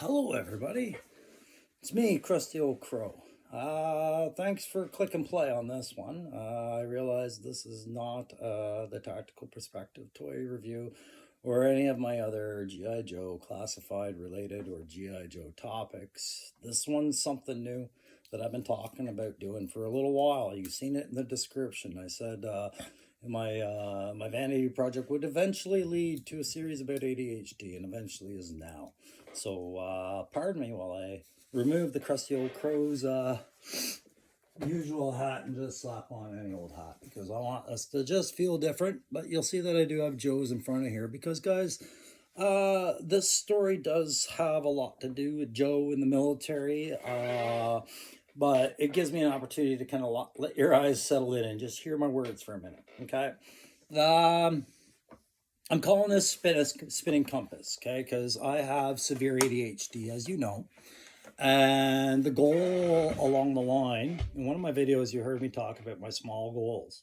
Hello everybody, it's me, Crusty Old Crow. Thanks for click and play on this one. I realize this is not the Tactical Perspective toy review or any of my other G.I. Joe classified related or G.I. Joe topics. This one's something new that I've been talking about doing for a little while. You've seen it in the description. I said my vanity project would eventually lead to a series about ADHD, and eventually is now. So pardon me while I remove the Crusty Old Crow's usual hat and just slap on any old hat, because I want us to just feel different. But you'll see that I do have Joe's in front of here because, guys, this story does have a lot to do with Joe in the military. But it gives me an opportunity to kind of let your eyes settle in and just hear my words for a minute, okay? I'm calling this spinning compass, okay? Because I have severe ADHD, as you know. And the goal along the line, in one of my videos, you heard me talk about my small goals.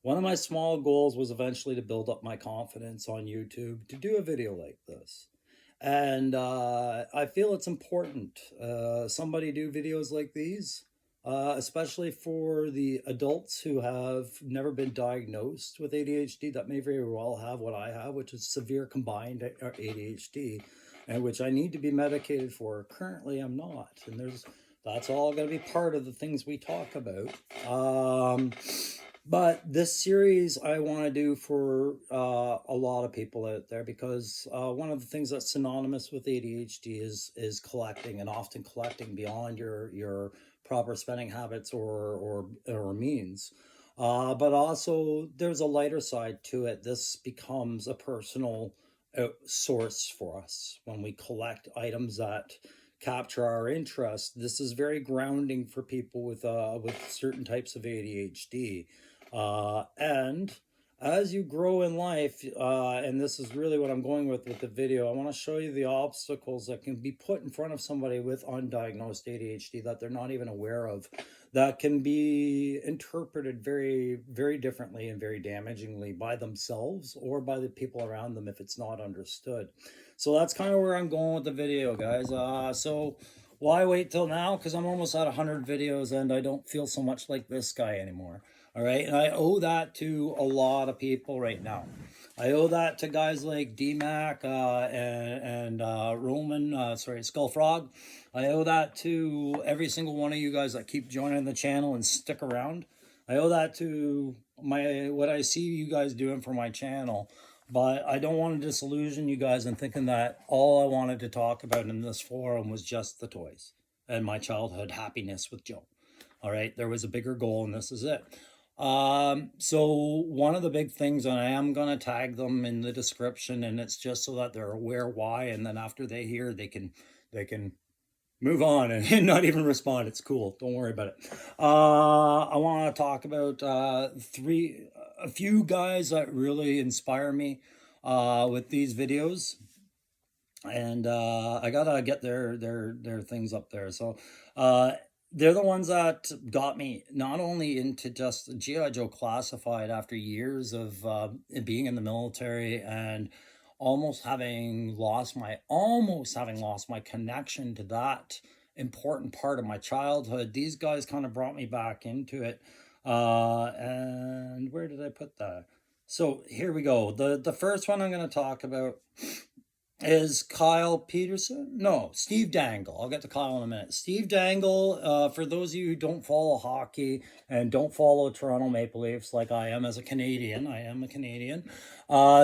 One of my small goals was eventually to build up my confidence on YouTube to do a video like this. And I feel it's important somebody do videos like these, especially for the adults who have never been diagnosed with ADHD that may very well have what I have, which is severe combined ADHD, and which I need to be medicated for. Currently, I'm not, and that's all going to be part of the things we talk about. But this series I want to do for a lot of people out there, because one of the things that's synonymous with ADHD is collecting, and often collecting beyond your proper spending habits or means. But also there's a lighter side to it. This becomes a personal source for us when we collect items that capture our interest. This is very grounding for people with certain types of ADHD. And as you grow in life, and this is really what I'm going with the video, I want to show you the obstacles that can be put in front of somebody with undiagnosed ADHD that they're not even aware of, that can be interpreted very, very differently and very damagingly by themselves or by the people around them if it's not understood. So that's kind of where I'm going with the video, guys. So why wait till now? Because I'm almost at 100 videos and I don't feel so much like this guy anymore. All right, and I owe that to a lot of people right now. I owe that to guys like DMAC and Roman, Skullfrog. I owe that to every single one of you guys that keep joining the channel and stick around. I owe that to what I see you guys doing for my channel. But I don't want to disillusion you guys in thinking that all I wanted to talk about in this forum was just the toys and my childhood happiness with Joe. All right, there was a bigger goal, and this is it. So one of the big things, and I am going to tag them in the description, and it's just so that they're aware why, and then after they hear, they can move on and not even respond. It's cool. Don't worry about it. I want to talk about a few guys that really inspire me with these videos. And I gotta get their things up there. So they're the ones that got me not only into just G.I. Joe Classified after years of being in the military and almost having lost my connection to that important part of my childhood. These guys kind of brought me back into it. And where did I put that? So here we go. The first one I'm going to talk about is Steve Dangle. I'll get to Kyle in a minute. Steve Dangle, for those of you who don't follow hockey and don't follow Toronto Maple Leafs like I am as a Canadian,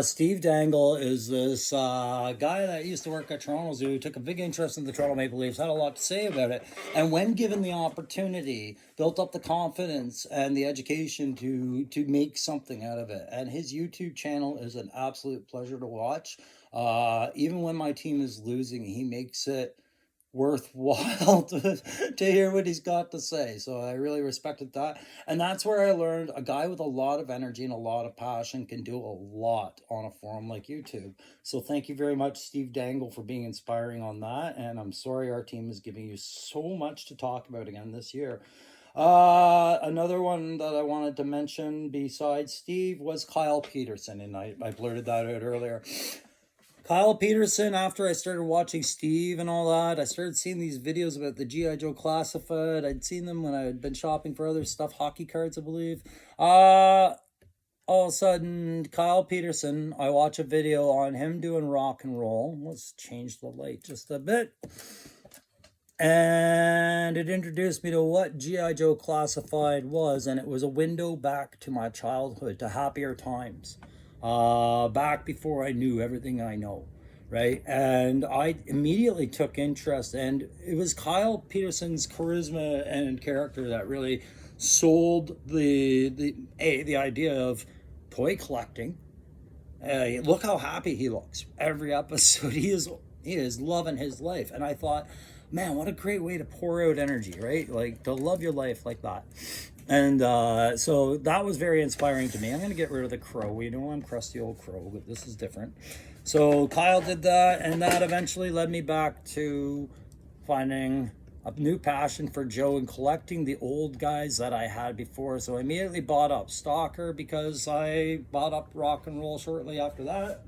Steve Dangle is this guy that used to work at Toronto Zoo, took a big interest in the Toronto Maple Leafs, had a lot to say about it, and when given the opportunity, built up the confidence and the education to make something out of it. And his YouTube channel is an absolute pleasure to watch. Even when my team is losing, he makes it worthwhile to hear what he's got to say. So I really respected that. And that's where I learned a guy with a lot of energy and a lot of passion can do a lot on a forum like YouTube. So thank you very much, Steve Dangle, for being inspiring on that. And I'm sorry our team is giving you so much to talk about again this year. Another one that I wanted to mention besides Steve was Kyle Peterson, and I blurted that out earlier. Kyle Peterson, after I started watching Steve and all that, I started seeing these videos about the G.I. Joe Classified. I'd seen them when I had been shopping for other stuff, hockey cards, I believe. All of a sudden, Kyle Peterson, I watch a video on him doing rock and roll. Let's change the light just a bit. And it introduced me to what G.I. Joe Classified was, and it was a window back to my childhood, to happier times. Back before I knew everything I know, right? And I immediately took interest, and it was Kyle Peterson's charisma and character that really sold the idea of toy collecting. Look how happy he looks every episode. He is loving his life, and I thought, man, what a great way to pour out energy, right? Like, to love your life like that. And so that was very inspiring to me. I'm going to get rid of the crow. You know, I'm crusty old crow, but this is different. So Kyle did that, and that eventually led me back to finding a new passion for Joe and collecting the old guys that I had before. So I immediately bought up Stalker because I bought up Rock and Roll shortly after that,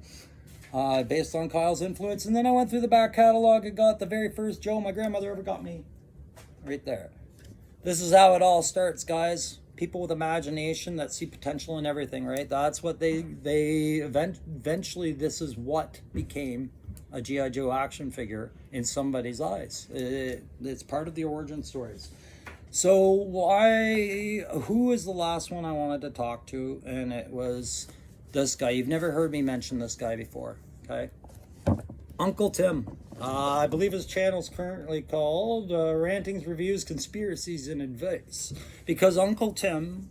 based on Kyle's influence. And then I went through the back catalog and got the very first Joe my grandmother ever got me, right there. This is how it all starts, guys. People with imagination that see potential in everything, right? That's what eventually this is what became a G.I. Joe action figure in somebody's eyes. It's part of the origin stories. So who is the last one I wanted to talk to? And it was this guy. You've never heard me mention this guy before, okay? Uncle Tim. I believe his channel is currently called Rantings, Reviews, Conspiracies, and Advice. Because Uncle Tim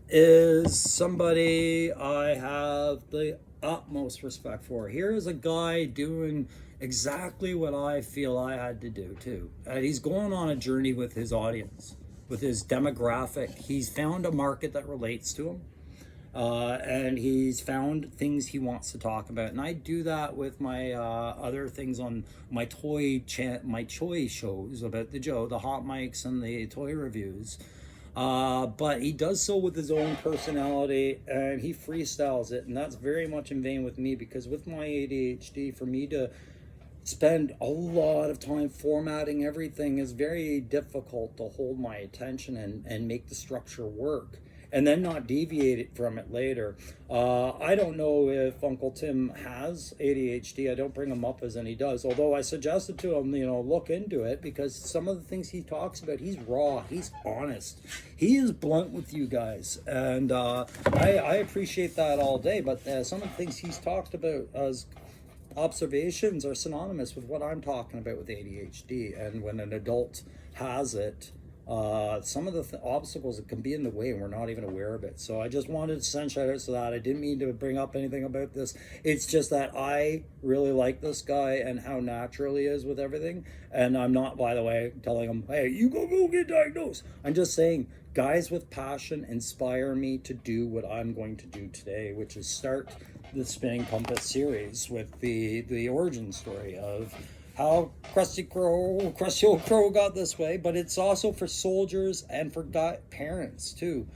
is somebody I have the utmost respect for. Here is a guy doing exactly what I feel I had to do too. And he's going on a journey with his audience, with his demographic. He's found a market that relates to him. And he's found things he wants to talk about, and I do that with my other things on my toy shows about the Joe, the hot mics and the toy reviews. But he does so with his own personality, and he freestyles it, and that's very much in vein with me, because with my ADHD, for me to spend a lot of time formatting everything is very difficult to hold my attention and make the structure work, and then not deviate it from it later. I don't know if Uncle Tim has ADHD. I don't bring him up as any does, although I suggested to him, look into it, because some of the things he talks about, he's raw, he's honest, he is blunt with you guys, and I appreciate that all day. But some of the things he's talked about as observations are synonymous with what I'm talking about with ADHD, and when an adult has it, some of the obstacles that can be in the way and we're not even aware of it. So I just wanted to send shout outs to that. I didn't mean to bring up anything about this. It's just that I really like this guy and how natural he is with everything. And I'm not, by the way, telling him, hey, you go get diagnosed. I'm just saying, guys with passion inspire me to do what I'm going to do today, which is start the Spinning Compass series with the origin story of how Krusty Old Crow got this way, but it's also for soldiers and for parents too.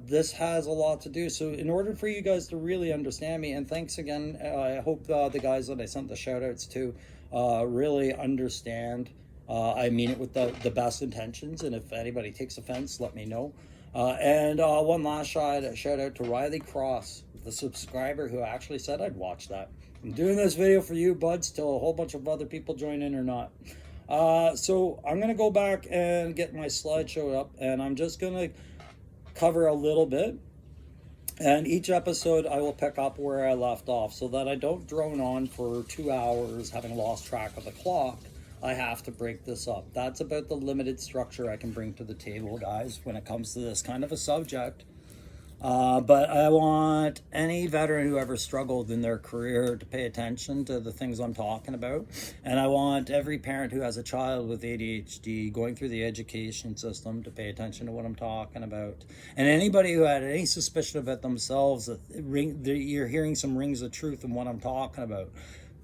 This has a lot to do. So in order for you guys to really understand me, and thanks again, I hope the guys that I sent the shout outs to really understand. I mean it with the best intentions, and if anybody takes offense, let me know. And one last shout out to Riley Cross, the subscriber who actually said I'd watch that. I'm doing this video for you, buds, till a whole bunch of other people join in or not. So I'm going to go back and get my slideshow up, and I'm just going to cover a little bit. And each episode I will pick up where I left off, so that I don't drone on for 2 hours having lost track of the clock. I have to break this up. That's about the limited structure I can bring to the table, guys, when it comes to this kind of a subject. But I want any veteran who ever struggled in their career to pay attention to the things I'm talking about. And I want every parent who has a child with ADHD going through the education system to pay attention to what I'm talking about. And anybody who had any suspicion about themselves, that you're hearing some rings of truth in what I'm talking about,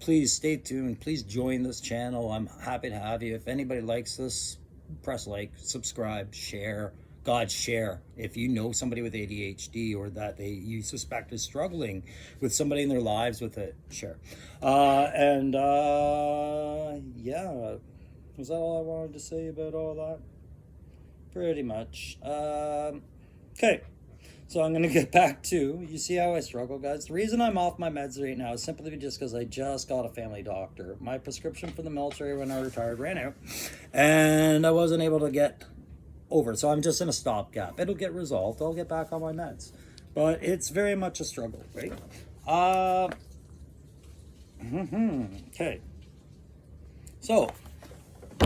please stay tuned. Please join this channel. I'm happy to have you. If anybody likes this, press like, subscribe, share, God, share. If you know somebody with ADHD or that you suspect is struggling with somebody in their lives with it, share. And yeah, was that all I wanted to say about all that? Pretty much. Okay. So I'm going to get back to, you see how I struggle, guys? The reason I'm off my meds right now is simply just because I just got a family doctor. My prescription for the military when I retired ran out, and I wasn't able to get over it. So I'm just in a stopgap. It'll get resolved. I'll get back on my meds. But it's very much a struggle, right? Okay. So,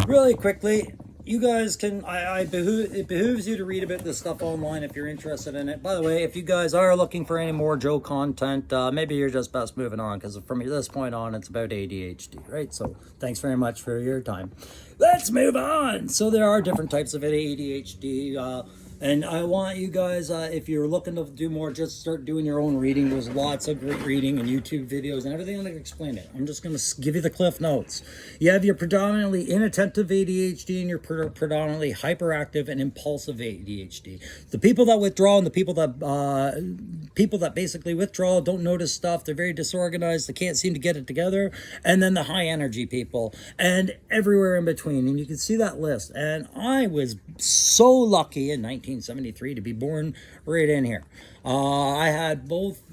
really quickly, you guys can, it behooves you to read a bit of this stuff online if you're interested in it. By the way, if you guys are looking for any more Joe content, maybe you're just best moving on, because from this point on, it's about ADHD, right? So thanks very much for your time. Let's move on. So there are different types of ADHD. And I want you guys, if you're looking to do more, just start doing your own reading. There's lots of great reading and YouTube videos and everything. I'm going to explain it. I'm just going to give you the cliff notes. You have your predominantly inattentive ADHD and your predominantly hyperactive and impulsive ADHD. The people that withdraw and the people that basically withdraw don't notice stuff. They're very disorganized. They can't seem to get it together. And then the high energy people and everywhere in between. And you can see that list. And I was so lucky in 1973 to be born right in here. I had both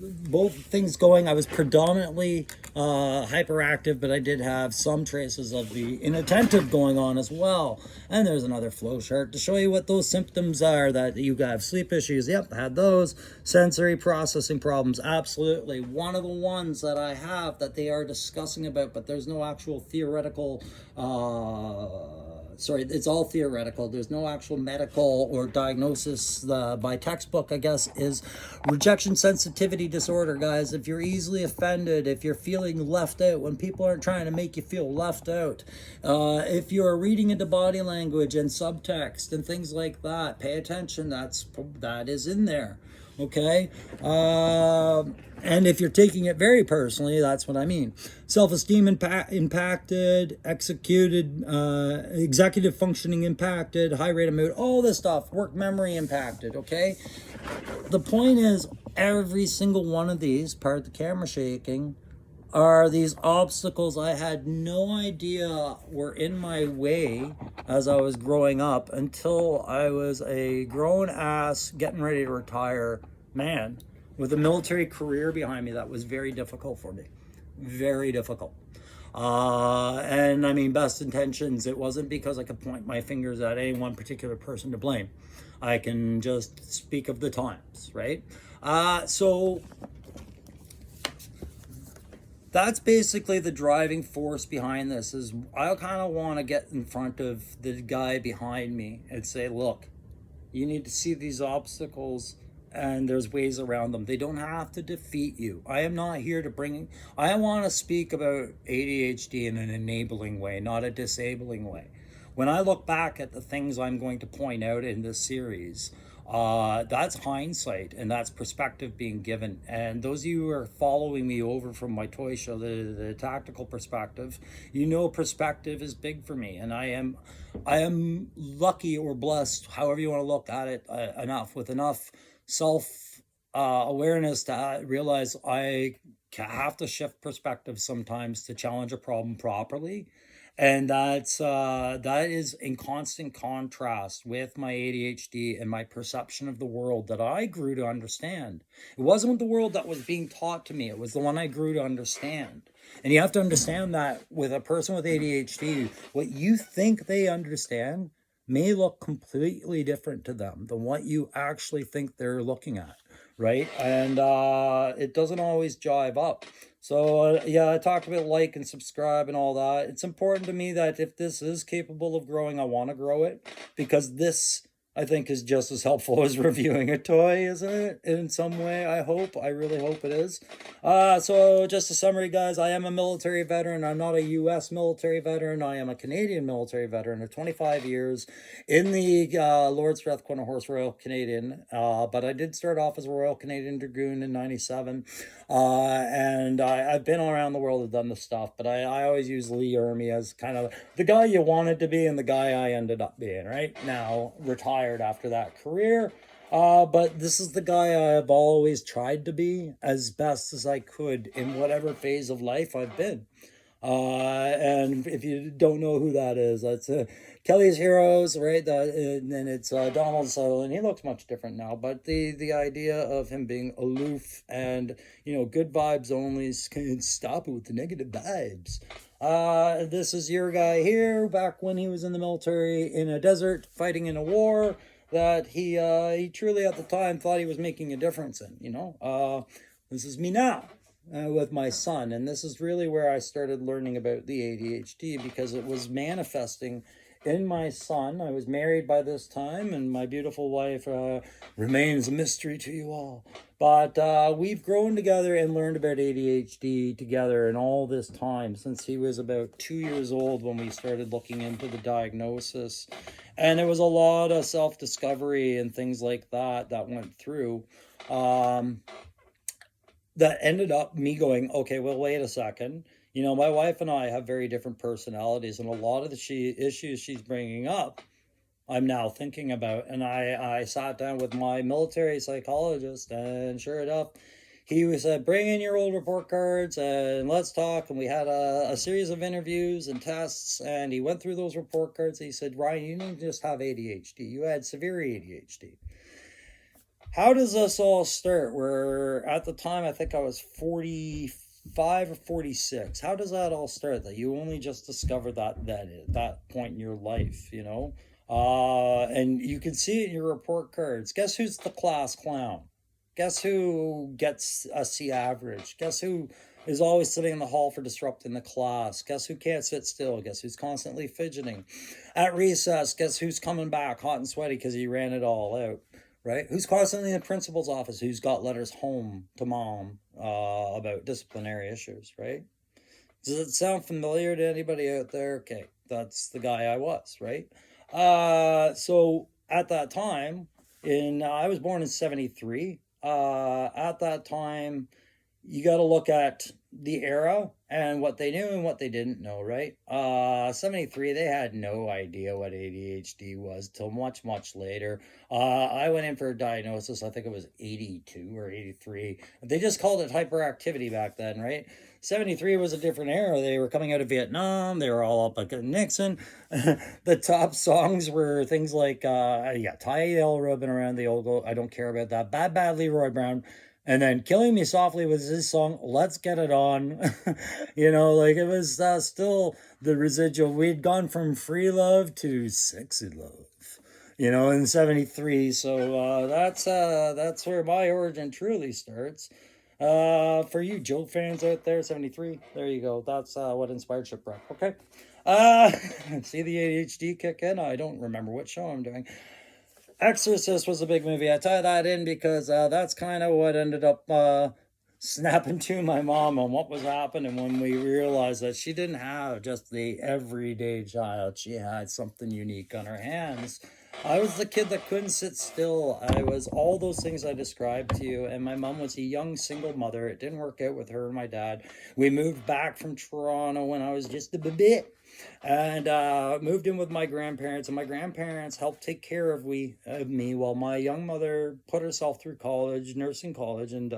things going. I was predominantly hyperactive, but I did have some traces of the inattentive going on as well. And there's another flow chart to show you what those symptoms are. That you have sleep issues. Yep, had those. Sensory processing problems. Absolutely. One of the ones that I have that they are discussing about, but there's no actual theoretical sorry, it's all theoretical. There's no actual medical or diagnosis by textbook, I guess, is rejection sensitivity disorder, guys. If you're easily offended, if you're feeling left out when people aren't trying to make you feel left out, if you're reading into body language and subtext and things like that, pay attention. That is in there. Okay, and if you're taking it very personally, that's what I mean. Self-esteem impacted, executive functioning impacted, high rate of mood, all this stuff, work memory impacted, okay? The point is, every single one of these, part of the camera shaking, are these obstacles I had no idea were in my way as I was growing up until I was a grown-ass, getting ready to retire man with a military career behind me that was very difficult for me. Very difficult. And I mean, best intentions, it wasn't because I could point my fingers at any one particular person to blame. I can just speak of the times, right? So that's basically the driving force behind this. Is I kind of want to get in front of the guy behind me and say, look, you need to see these obstacles and there's ways around them. They don't have to defeat you. I am not here to I want to speak about ADHD in an enabling way, not a disabling way. When I look back at the things I'm going to point out in this series, that's hindsight and that's perspective being given. And those of you who are following me over from my toy show, the tactical perspective, you know, perspective is big for me. And I am lucky or blessed, however you want to look at it, with enough self awareness to realize I have to shift perspective sometimes to challenge a problem properly. And that is in constant contrast with my ADHD and my perception of the world that I grew to understand. It wasn't the world that was being taught to me. It was the one I grew to understand. And you have to understand that with a person with ADHD, what you think they understand may look completely different to them than what you actually think they're looking at, right? And it doesn't always jive up. So yeah, I talked about like and subscribe and all that. It's important to me that if this is capable of growing, I want to grow it, because this, I think, is just as helpful as reviewing a toy, isn't it? In some way, I hope. I really hope it is. So just a summary, guys. I am a military veteran. I'm not a U.S. military veteran. I am a Canadian military veteran of 25 years in the Lord Strathcona Horse Royal Canadian. But I did start off as a Royal Canadian Dragoon in 97. And I've been all around the world and done this stuff. But I always use Lee Ermey as kind of the guy you wanted to be and the guy I ended up being, right? Now, retired. retired after that career. But this is the guy I've always tried to be as best as I could in whatever phase of life I've been. And if you don't know who that is, that's Kelly's Heroes, right? And then it's Donald Sutherland. He looks much different now, but the idea of him being aloof and good vibes only, can stop it with the negative vibes. This is your guy here back when he was in the military in a desert fighting in a war that he truly at the time thought he was making a difference in. This is me now with my son, and this is really where I started learning about the ADHD because it was manifesting in my son. I was married by this time, and my beautiful wife remains a mystery to you all. But we've grown together and learned about ADHD together in all this time since he was about 2 years old when we started looking into the diagnosis. And it was a lot of self-discovery and things like that went through. That ended up me going, okay, well, wait a second. My wife and I have very different personalities, and a lot of the issues she's bringing up, I'm now thinking about. And I sat down with my military psychologist, and sure enough, he said, bring in your old report cards and let's talk. And we had a series of interviews and tests, and he went through those report cards. He said, Ryan, you didn't just have ADHD, you had severe ADHD. How does this all start? Where at the time, I think I was 45 or 46. How does that all start? That you only just discovered that point in your life, and you can see it in your report cards. Guess who's the class clown? Guess who gets a C average? Guess who is always sitting in the hall for disrupting the class? Guess who can't sit still? Guess who's constantly fidgeting? At recess, guess who's coming back hot and sweaty because he ran it all out? Right? Who's constantly in the principal's office? Who's got letters home to mom about disciplinary issues, right? Does it sound familiar to anybody out there? Okay, that's the guy I was, right? So at that time, I was born in 73. At that time, you got to look at the era and what they knew and what they didn't know, right? 73, they had no idea what ADHD was till much, much later. I went in for a diagnosis, I think it was 82 or 83. They just called it hyperactivity back then, right? 73 was a different era. They were coming out of Vietnam. They were all up against Nixon. The top songs were things like, Ty L. Rubbing Around the Old, I Don't Care About That, Bad Leroy Brown. And then Killing Me Softly was his song, Let's Get It On. It was still the residual. We'd gone from free love to sexy love, in 73. So that's where my origin truly starts. For you Joe fans out there, 73, there you go. That's what inspired Shipwreck. Okay. See the ADHD kick in? I don't remember what show I'm doing. Exorcist was a big movie. I tie that in because that's kind of what ended up snapping to my mom on what was happening when we realized that she didn't have just the everyday child. She had something unique on her hands. I was the kid that couldn't sit still. I was all those things I described to you. And my mom was a young single mother. It didn't work out with her and my dad. We moved back from Toronto when I was just a baby. And moved in with my grandparents, and my grandparents helped take care of me while my young mother put herself through nursing college, and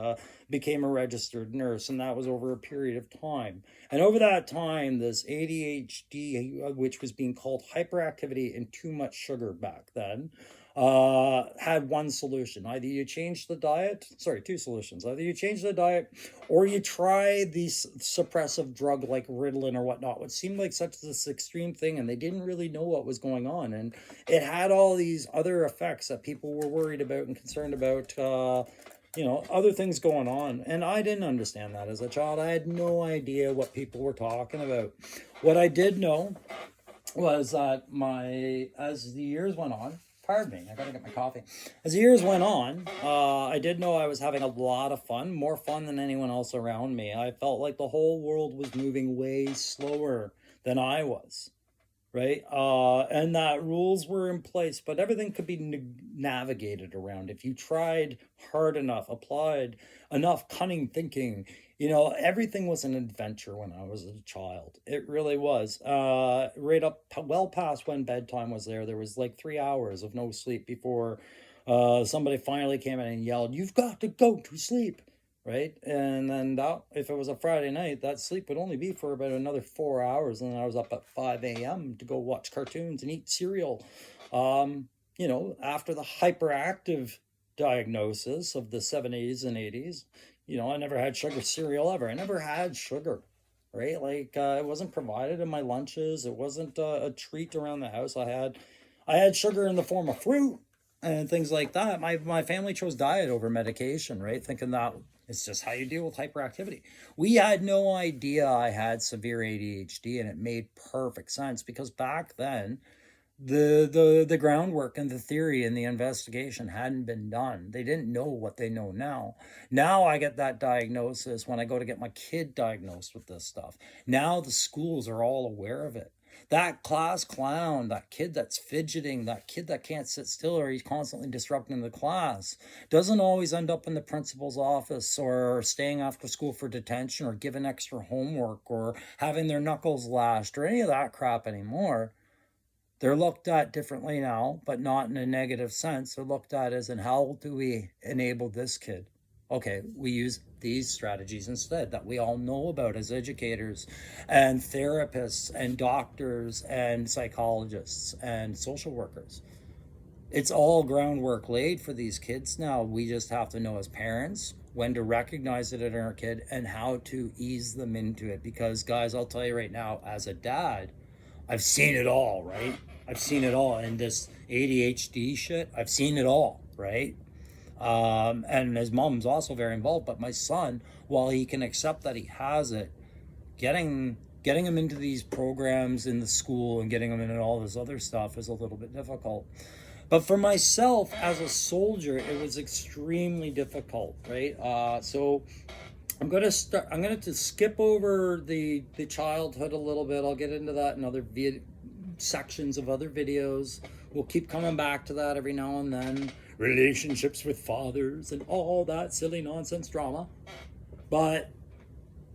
became a registered nurse, and that was over a period of time. And over that time, this ADHD, which was being called hyperactivity and too much sugar back then, had one solution. Either you change the diet, two solutions. Either you change the diet or you try these suppressive drug like Ritalin or whatnot, which seemed like such this extreme thing, and they didn't really know what was going on. And it had all these other effects that people were worried about and concerned about, other things going on. And I didn't understand that as a child. I had no idea what people were talking about. What I did know was that as the years went on, pardon me, I gotta get my coffee. As the years went on, I did know I was having a lot of fun, more fun than anyone else around me. I felt like the whole world was moving way slower than I was, right? And that rules were in place, but everything could be navigated around. If you tried hard enough, applied enough cunning thinking, Everything was an adventure when I was a child. It really was. Right up well past when bedtime was there. There was like 3 hours of no sleep before somebody finally came in and yelled, "You've got to go to sleep." Right? And then if it was a Friday night, that sleep would only be for about another 4 hours. And then I was up at 5 a.m. to go watch cartoons and eat cereal. After the hyperactive diagnosis of the 70s and 80s, I never had sugar cereal ever. I never had sugar, right? Like it wasn't provided in my lunches. It wasn't a treat around the house. I had sugar in the form of fruit and things like that. My family chose diet over medication, right? Thinking that it's just how you deal with hyperactivity. We had no idea I had severe ADHD, and it made perfect sense because back then the groundwork and the theory and the investigation hadn't been done. They didn't know what they know now. Now I get that diagnosis when I go to get my kid diagnosed with this stuff. Now the schools are all aware of it. That class clown, that kid that's fidgeting, that kid that can't sit still or he's constantly disrupting the class, doesn't always end up in the principal's office or staying after school for detention or given extra homework or having their knuckles lashed or any of that crap anymore. They're looked at differently now, but not in a negative sense. They're looked at as in how do we enable this kid? Okay, we use these strategies instead that we all know about as educators and therapists and doctors and psychologists and social workers. It's all groundwork laid for these kids now. We just have to know as parents when to recognize it in our kid and how to ease them into it. Because, guys, I'll tell you right now, as a dad, I've seen it all, right? I've seen it all. And this ADHD shit, I've seen it all, right? And his mom's also very involved. But my son, while he can accept that he has it, getting him into these programs in the school and getting him into all this other stuff is a little bit difficult. But for myself as a soldier, it was extremely difficult, right? So I'm going to skip over the childhood a little bit. I'll get into that in other sections of other videos. We'll keep coming back to that every now and then. Relationships with fathers and all that silly nonsense drama. But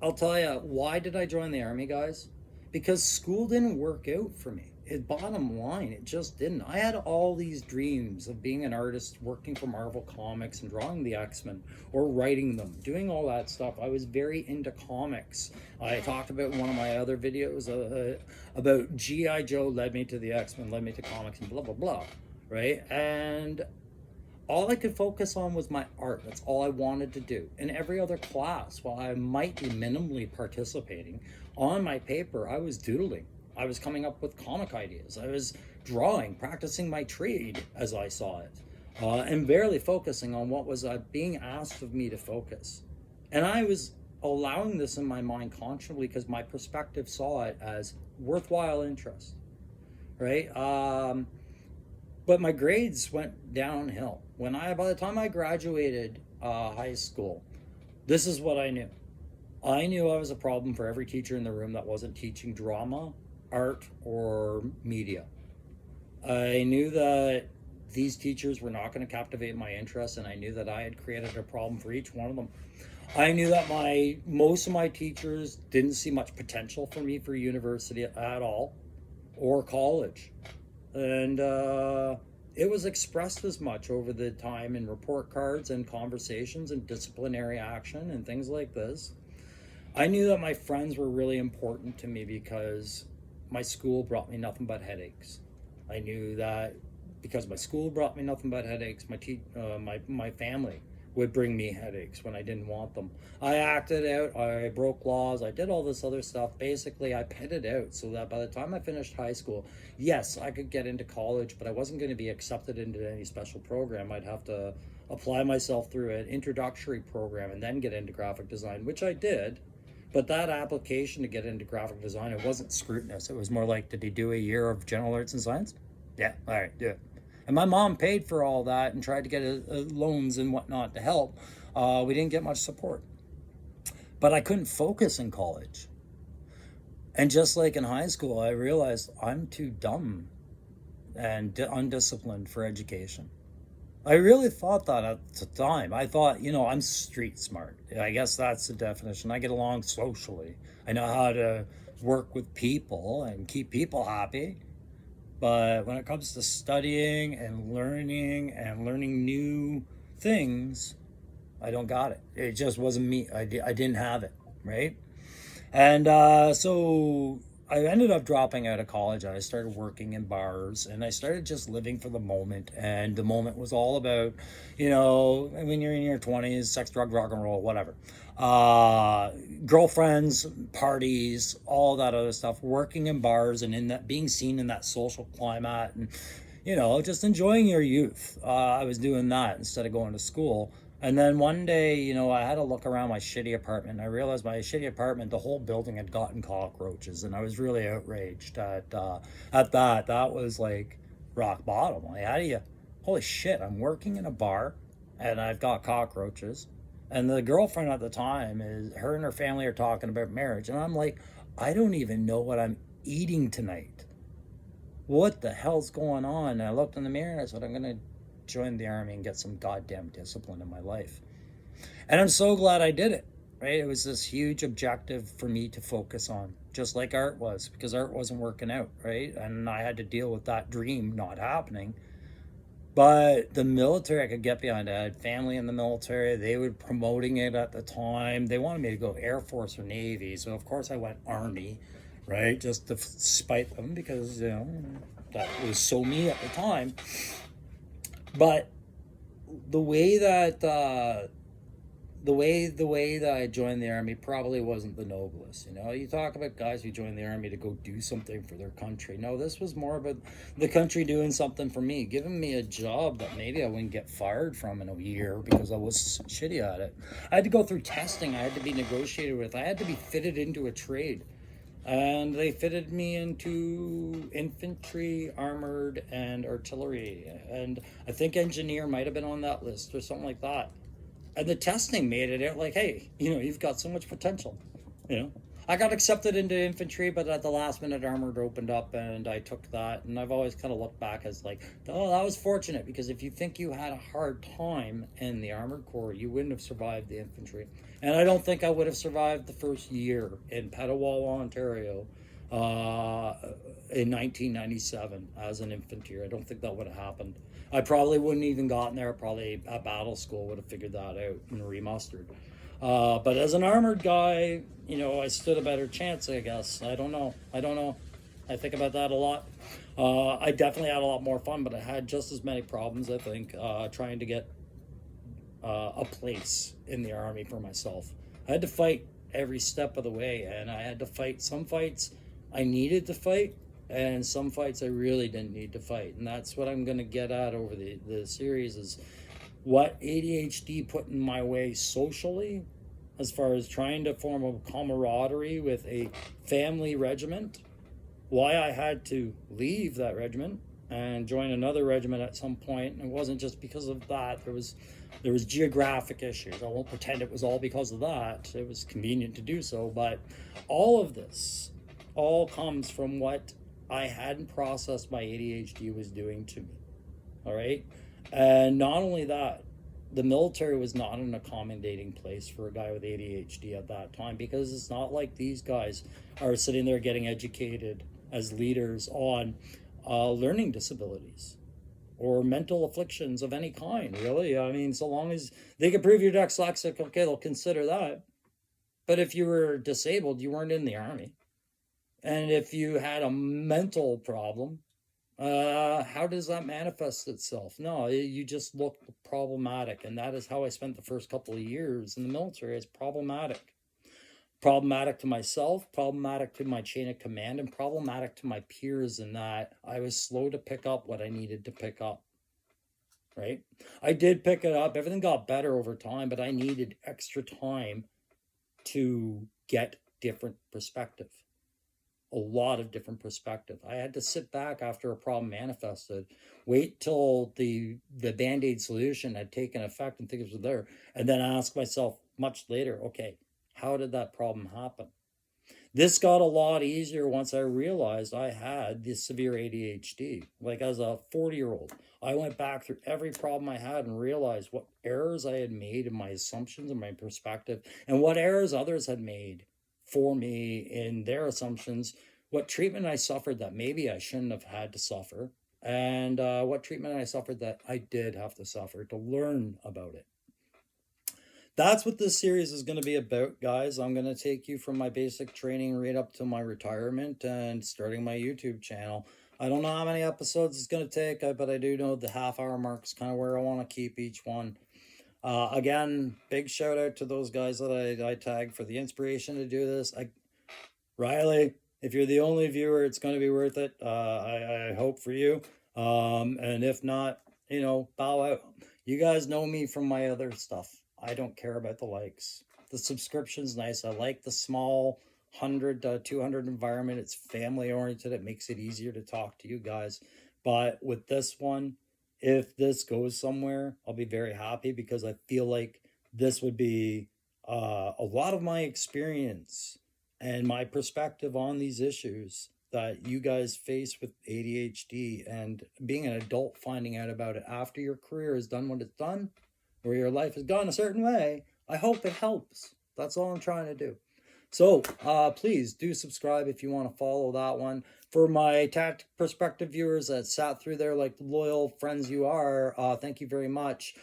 I'll tell you, why did I join the Army, guys? Because school didn't work out for me. Bottom line, it just didn't. I had all these dreams of being an artist, working for Marvel Comics and drawing the X-Men or writing them, doing all that stuff. I was very into comics. I talked about in one of my other videos about G.I. Joe led me to the X-Men, led me to comics and blah, blah, blah, right? And all I could focus on was my art. That's all I wanted to do. In every other class, while I might be minimally participating, on my paper, I was doodling. I was coming up with comic ideas. I was drawing, practicing my trade as I saw it, and barely focusing on what was being asked of me to focus. And I was allowing this in my mind consciously because my perspective saw it as worthwhile interest, right? But my grades went downhill. By the time I graduated high school, this is what I knew. I knew I was a problem for every teacher in the room that wasn't teaching drama, art, or media. I knew that these teachers were not going to captivate my interest, and I knew that I had created a problem for each one of them. I knew that most of my teachers didn't see much potential for me for university at all, or college. And it was expressed as much over the time in report cards and conversations and disciplinary action and things like this. I knew that my friends were really important to me because my school brought me nothing but headaches. I knew that because my school brought me nothing but headaches, my family would bring me headaches when I didn't want them. I acted out, I broke laws, I did all this other stuff. Basically, I pitted out so that by the time I finished high school, yes, I could get into college, but I wasn't going to be accepted into any special program. I'd have to apply myself through an introductory program and then get into graphic design, which I did. But that application to get into graphic design, it wasn't scrutinous. It was more like, did he do a year of general arts and science? Yeah, all right, do it. And my mom paid for all that and tried to get loans and whatnot to help. We didn't get much support. But I couldn't focus in college. And just like in high school, I realized I'm too dumb and undisciplined for education. I really thought that at the time. I thought, I'm street smart. I guess that's the definition. I get along socially. I know how to work with people and keep people happy. But when it comes to studying and learning new things, I don't got it. It just wasn't me. I didn't have it, right? And so I ended up dropping out of college. I started working in bars and I started just living for the moment. And the moment was all about, when you're in your 20s, sex, drug, rock and roll, whatever. Uh, Girlfriends, parties, all that other stuff, working in bars and in that being seen in that social climate and just enjoying your youth. I was doing that instead of going to school. And then one day, I had to look around my shitty apartment. And I realized my shitty apartment, the whole building had gotten cockroaches, and I was really outraged at that. That was like rock bottom. Like, how do you? Holy shit! I'm working in a bar, and I've got cockroaches. And the girlfriend at the time is her and her family are talking about marriage, and I'm like, I don't even know what I'm eating tonight. What the hell's going on? And I looked in the mirror and I said, I'm gonna join the army and get some goddamn discipline in my life. And I'm so glad I did it, right? It was this huge objective for me to focus on, just like art was, because art wasn't working out, right? And I had to deal with that dream not happening. But the military, I could get behind. I had family in the military. They were promoting it at the time. They wanted me to go Air Force or Navy. So, of course, I went Army, right? Just to spite them because, that was so me at the time. But the way that the way that I joined the army probably wasn't the noblest. You talk about guys who join the army to go do something for their country. No, this was more about the country doing something for me, giving me a job that maybe I wouldn't get fired from in a year because I was shitty at it. I had to go through testing. I had to be negotiated with. I had to be fitted into a trade. And they fitted me into infantry, armored, and artillery. And I think engineer might have been on that list or something like that. And the testing made it out like, hey, you've got so much potential. You know, I got accepted into infantry, but at the last minute, armored opened up, and I took that. And I've always kind of looked back as like, oh, that was fortunate because if you think you had a hard time in the armored corps, you wouldn't have survived the infantry. And I don't think I would have survived the first year in Petawawa, Ontario, uh, in 1997 as an infantry. I don't think that would have happened. I probably wouldn't even gotten there. Probably at battle school would have figured that out and remustered. But as an armored guy, I stood a better chance, I guess. I don't know. I think about that a lot. I definitely had a lot more fun, but I had just as many problems, I think, trying to get a place in the army for myself. I had to fight every step of the way, and I had to fight some fights I needed to fight, and some fights I really didn't need to fight. And that's what I'm going to get at over the series is what ADHD put in my way socially, as far as trying to form a camaraderie with a family regiment, why I had to leave that regiment and join another regiment at some point. And it wasn't just because of that. There was geographic issues. I won't pretend it was all because of that. It was convenient to do so, but all of this all comes from what I hadn't processed my ADHD was doing to me. All right. And not only that, the military was not an accommodating place for a guy with ADHD at that time because it's not like these guys are sitting there getting educated as leaders on learning disabilities or mental afflictions of any kind, really. I mean, so long as they can prove you're dyslexic, okay, they'll consider that. But if you were disabled, you weren't in the army. And if you had a mental problem, how does that manifest itself? No, you just look problematic. And that is how I spent the first couple of years in the military. It's problematic. Problematic to myself, problematic to my chain of command, and problematic to my peers in that I was slow to pick up what I needed to pick up. Right? I did pick it up. Everything got better over time, but I needed extra time to get different perspective. A lot of different perspective. I had to sit back after a problem manifested, wait till the band-aid solution had taken effect and things were there, and then ask myself much later, okay, how did that problem happen? This got a lot easier once I realized I had this severe ADHD. Like as a 40-year-old, I went back through every problem I had and realized what errors I had made in my assumptions and my perspective, and what errors others had made for me in their assumptions, what treatment I suffered that maybe I shouldn't have had to suffer, and what treatment I suffered that I did have to suffer to learn about it. That's what this series is going to be about, guys. I'm going to take you from my basic training right up to my retirement and starting my YouTube channel. I don't know how many episodes it's going to take, but I do know the half-hour mark is kind of where I want to keep each one. Again, big shout out to those guys that I tagged for the inspiration to do this. Riley, if you're the only viewer, it's going to be worth it. I hope for you. And if not, bow out. You guys know me from my other stuff. I don't care about the likes. The subscription's nice. I like the small 100 to 200 environment. It's family oriented. It makes it easier to talk to you guys. But with this one, if this goes somewhere, I'll be very happy, because I feel like this would be a lot of my experience and my perspective on these issues that you guys face with ADHD, and being an adult finding out about it after your career has done what it's done, or your life has gone a certain way. I hope it helps. That's all I'm trying to do. So please do subscribe if you want to follow that one. For my tactic perspective viewers that sat through there like the loyal friends you are, thank you very much.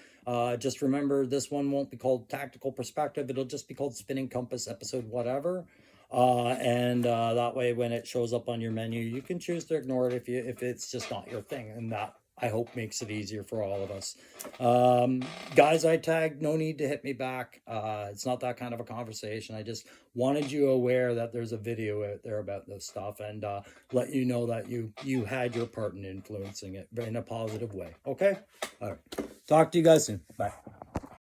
Just remember, this one won't be called Tactical Perspective. It'll just be called Spinning Compass episode whatever. And that way when it shows up on your menu, you can choose to ignore it if it's just not your thing. And that, I hope, makes it easier for all of us. Guys I tagged, no need to hit me back. It's not that kind of a conversation. I just wanted you aware that there's a video out there about this stuff, and let you know that you had your part in influencing it in a positive way. Okay? All right. Talk to you guys soon. Bye.